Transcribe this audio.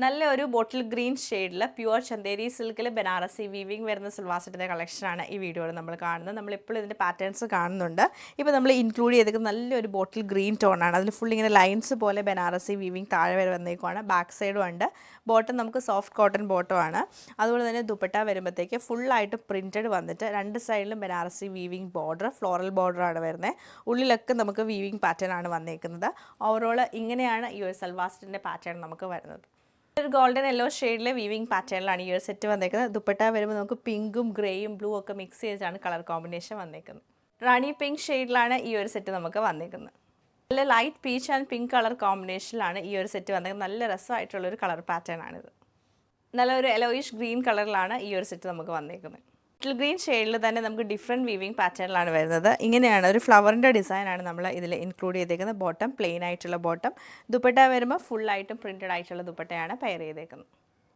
നല്ലൊരു bottle green ഷെയ്ഡിൽ pure Chanderi സിൽക്കിൽ ബനാറസി വീവിങ് വരുന്ന സൽവാർ സെറ്റിൻ്റെ കളക്ഷനാണ് ഈ വീഡിയോയിൽ നമ്മൾ കാണുന്നത്. നമ്മളിപ്പോൾ ഇതിൻ്റെ പാറ്റേൺസ് കാണുന്നുണ്ട്. ഇപ്പോൾ നമ്മൾ ഇൻക്ലൂഡ് ചെയ്തിരിക്കുന്ന നല്ലൊരു ബോട്ടിൽ ഗ്രീൻ ടോണാണ്. അതിൽ ഫുൾ ഇങ്ങനെ ലൈൻസ് പോലെ ബനാറസി വീവിങ് താഴെ വരെ വന്നേക്കുവാണ്. ബാക്ക് സൈഡും ഉണ്ട്. ബോട്ടം നമുക്ക് സോഫ്റ്റ് കോട്ടൺ ബോട്ടം ആണ്. അതുപോലെ തന്നെ ദുപ്പട്ട വരുമ്പോഴത്തേക്ക് ഫുള്ളായിട്ട് പ്രിൻറ്റഡ് വന്നിട്ട് രണ്ട് സൈഡിലും ബനാറസി വീവിങ് ബോർഡർ, ഫ്ലോറൽ ബോർഡറാണ് വരുന്നത്. ഉള്ളിലൊക്കെ നമുക്ക് വീവിങ് പാറ്റേൺ ആണ് വന്നേക്കുന്നത്. ഓവറോൾ ഇങ്ങനെയാണ് ഈ ഒരു സൽവാർ സെറ്റിൻ്റെ പാറ്റേൺ നമുക്ക് വരുന്നത്. ഒരു ഗോൾഡൻ യെല്ലോ ഷെയ്ഡിലെ വീവിങ് പാറ്റേണിലാണ് ഈ ഒരു സെറ്റ് വന്നേക്കുന്നത്. ദുപ്പട്ട വരുമ്പോൾ നമുക്ക് പിങ്കും ഗ്രേയും ബ്ലൂ ഒക്കെ മിക്സ് ചെയ്തിട്ടാണ് കളർ കോമ്പിനേഷൻ വന്നേക്കുന്നത്. റാണി പിങ്ക് ഷെയ്ഡിലാണ് ഈ ഒരു സെറ്റ് നമുക്ക് വന്നേക്കുന്നത്. നല്ല light peach and pink colour കോമ്പിനേഷനിലാണ് ഈ ഒരു സെറ്റ് വന്നേക്കുന്നത്. നല്ല രസമായിട്ടുള്ളൊരു കളർ പാറ്റേൺ ആണിത്. നല്ലൊരു യെലോയിഷ് ഗ്രീൻ കളറിലാണ് ഈ ഒരു സെറ്റ് നമുക്ക് വന്നേക്കുന്നത്. ലിറ്റിൽ ഗ്രീൻ ഷെയ്ഡിൽ തന്നെ നമുക്ക് ഡിഫറെൻറ്റ് വീവിങ് പാറ്റേണിലാണ് വരുന്നത്. ഇങ്ങനെയാണ് ഒരു ഫ്ലവറിൻ്റെ ഡിസൈനാണ് നമ്മൾ ഇതിൽ ഇൻക്ലൂഡ് ചെയ്തേക്കുന്നത്. ബോട്ടം പ്ലെയിൻ ആയിട്ടുള്ള ബോട്ടം, ദുപ്പട്ട വരുമ്പോൾ ഫുള്ളായിട്ടും പ്രിൻറ്റഡ് ആയിട്ടുള്ള ദുപ്പട്ടയാണ് പെയർ ചെയ്തേക്കുന്നത്.